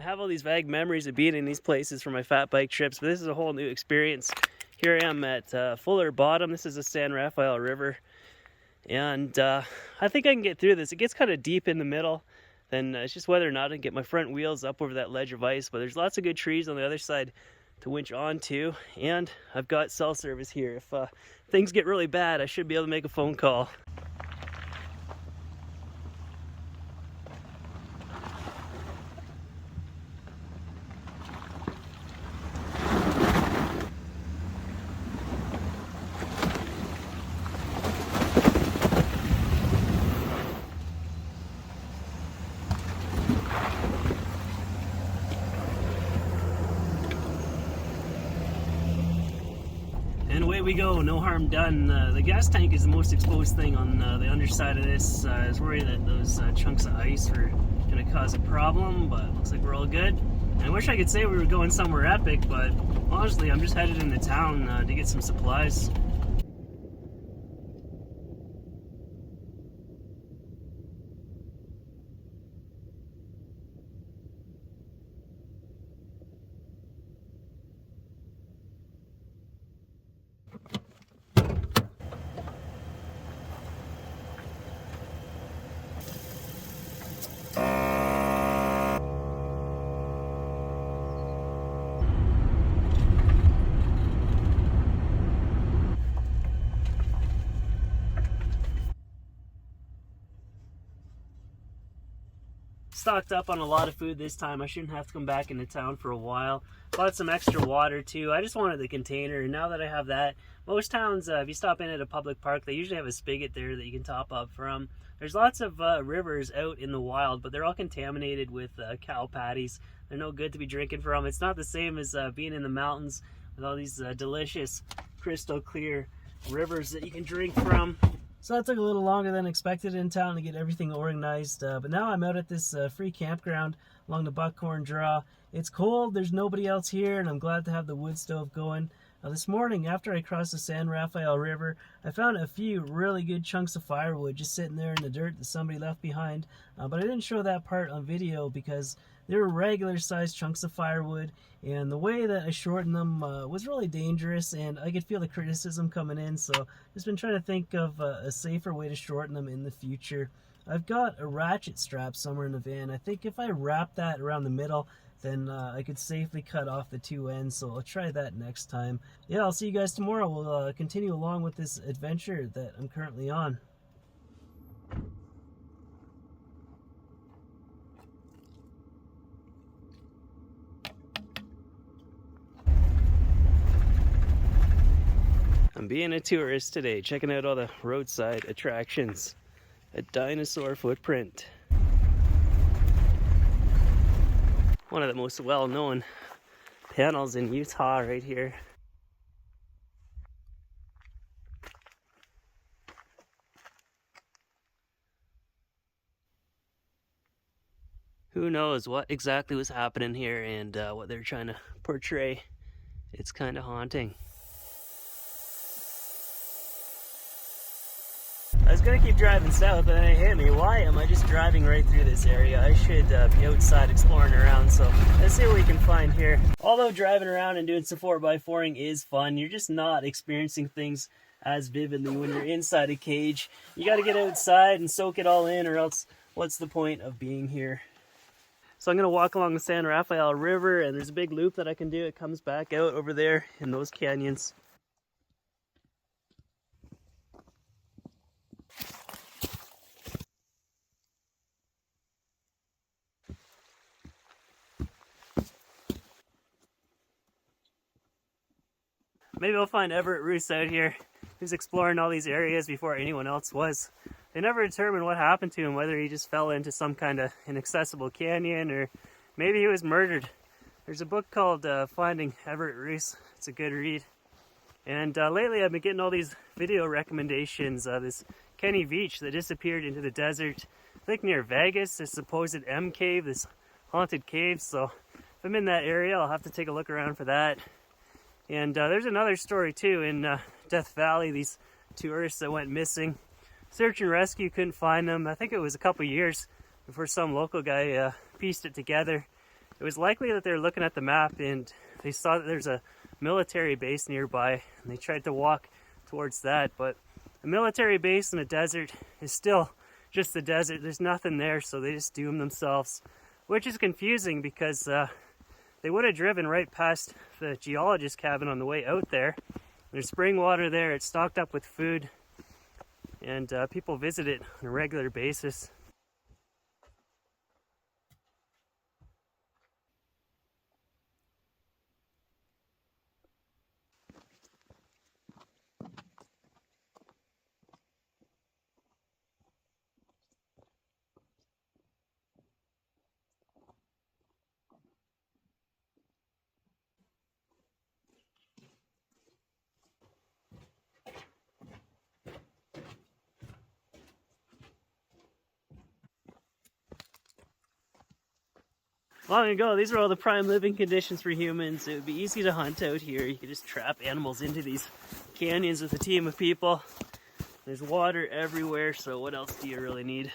have all these vague memories of being in these places for my fat bike trips, but this is a whole new experience. Here I am at Fuller Bottom. This is the San Rafael River, and I think I can get through this. It gets kind of deep in the middle, then it's just whether or not I can get my front wheels up over that ledge of ice, but there's lots of good trees on the other side to winch onto, and I've got cell service here. If things get really bad, I should be able to make a phone call. And away we go, no harm done. The gas tank is the most exposed thing on the underside of this. I was worried that those chunks of ice were going to cause a problem, but it looks like we're all good. And I wish I could say we were going somewhere epic, but honestly, I'm just headed into town to get some supplies. Stocked up on a lot of food this time. I shouldn't have to come back into town for a while. Bought some extra water too. I just wanted the container, and now that I have that, most towns, if you stop in at a public park, they usually have a spigot there that you can top up from. There's lots of rivers out in the wild, but they're all contaminated with cow patties. They're no good to be drinking from. It's not the same as being in the mountains with all these delicious crystal clear rivers that you can drink from. So that took a little longer than expected in town to get everything organized, but now I'm out at this free campground along the Buckhorn Draw. It's cold, there's nobody else here, and I'm glad to have the wood stove going. This morning, after I crossed the San Rafael River, I found a few really good chunks of firewood just sitting there in the dirt that somebody left behind, but I didn't show that part on video because they were regular sized chunks of firewood, and the way that I shortened them was really dangerous, and I could feel the criticism coming in, so I've just been trying to think of a safer way to shorten them in the future. I've got a ratchet strap somewhere in the van. I think if I wrap that around the middle, then I could safely cut off the two ends, so I'll try that next time. Yeah, I'll see you guys tomorrow. We'll continue along with this adventure that I'm currently on. I'm being a tourist today, checking out all the roadside attractions. A dinosaur footprint. One of the most well-known panels in Utah right here. Who knows what exactly was happening here and what they're trying to portray. It's kind of haunting. I was gonna keep driving south, but then it hit me. Why am I just driving right through this area? I should be outside exploring around, so let's see what we can find here. Although driving around and doing some 4x4ing is fun, you're just not experiencing things as vividly when you're inside a cage. You gotta get outside and soak it all in, or else what's the point of being here? So I'm gonna walk along the San Rafael River, and there's a big loop that I can do. It comes back out over there in those canyons. Maybe I'll find Everett Roos out here, who's exploring all these areas before anyone else was. They never determined what happened to him, whether he just fell into some kind of inaccessible canyon or maybe he was murdered. There's a book called Finding Everett Roos. It's a good read. And lately I've been getting all these video recommendations. This Kenny Veach that disappeared into the desert, I think near Vegas, this supposed M cave, this haunted cave. So if I'm in that area, I'll have to take a look around for that. And there's another story too in Death Valley, these tourists that went missing. Search and rescue couldn't find them. I think it was a couple years before some local guy pieced it together. It was likely that they were looking at the map and they saw that there's a military base nearby, and they tried to walk towards that. But a military base in a desert is still just a desert. There's nothing there, so they just doom themselves, which is confusing because they would have driven right past the geologist cabin on the way out there. There's spring water there. It's stocked up with food, and people visit it on a regular basis. Long ago, these were all the prime living conditions for humans. It would be easy to hunt out here. You could just trap animals into these canyons with a team of people. There's water everywhere, so what else do you really need?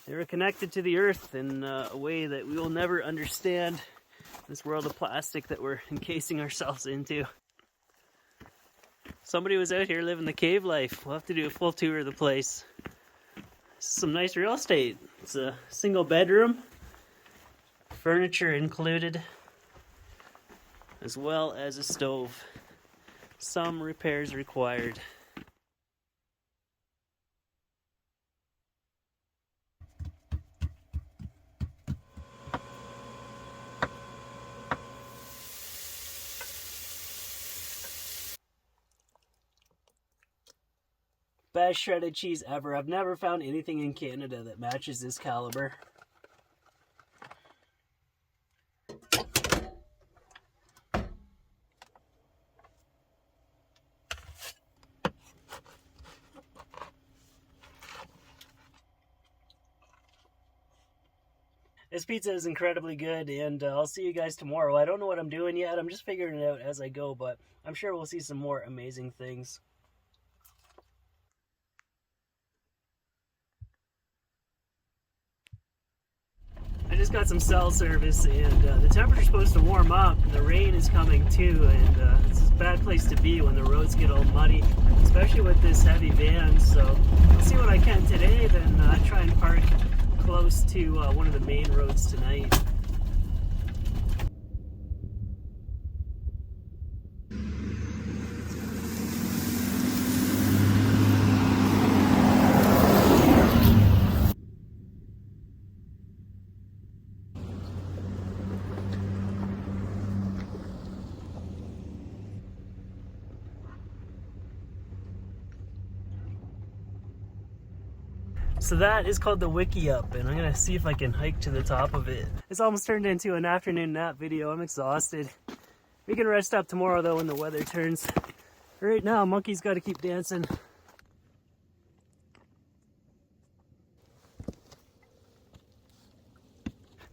They were connected to the earth in a way that we will never understand. This world of plastic that we're encasing ourselves into. Somebody was out here living the cave life. We'll have to do a full tour of the place. This is some nice real estate. It's a single bedroom. Furniture included, as well as a stove. Some repairs required. Best shredded cheese ever. I've never found anything in Canada that matches this caliber. This pizza is incredibly good, and I'll see you guys tomorrow. I don't know what I'm doing yet. I'm just figuring it out as I go, but I'm sure we'll see some more amazing things. I just got some cell service, and the temperature's supposed to warm up. The rain is coming too, and it's a bad place to be when the roads get all muddy, especially with this heavy van. So I'll see what I can today, then try and park close to one of the main roads tonight. So that is called the Wiki Up, and I'm gonna see if I can hike to the top of it. It's almost turned into an afternoon nap video. I'm exhausted. We can rest up tomorrow though when the weather turns. Right now, Monkey's gotta keep dancing.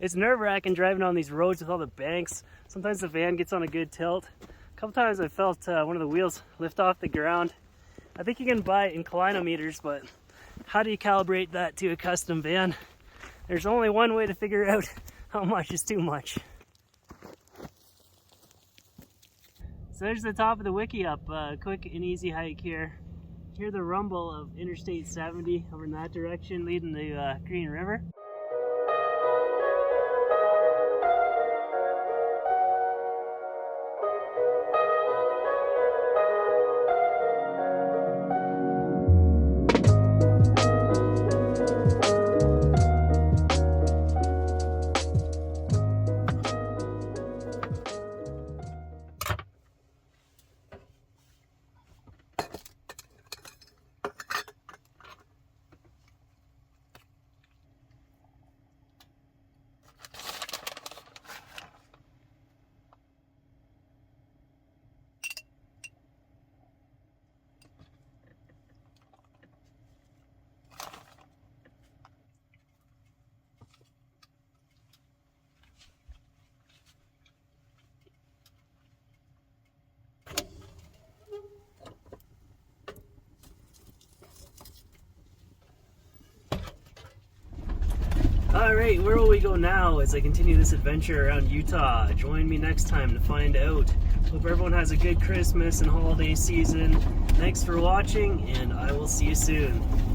It's nerve-wracking driving on these roads with all the banks. Sometimes the van gets on a good tilt. A couple times I felt one of the wheels lift off the ground. I think you can buy inclinometers, but how do you calibrate that to a custom van? There's only one way to figure out how much is too much. So there's the top of the Wiki Up. Quick and easy hike here. Hear the rumble of Interstate 70 over in that direction leading to Green River. Alright, where will we go now as I continue this adventure around Utah? Join me next time to find out. Hope everyone has a good Christmas and holiday season. Thanks for watching, and I will see you soon.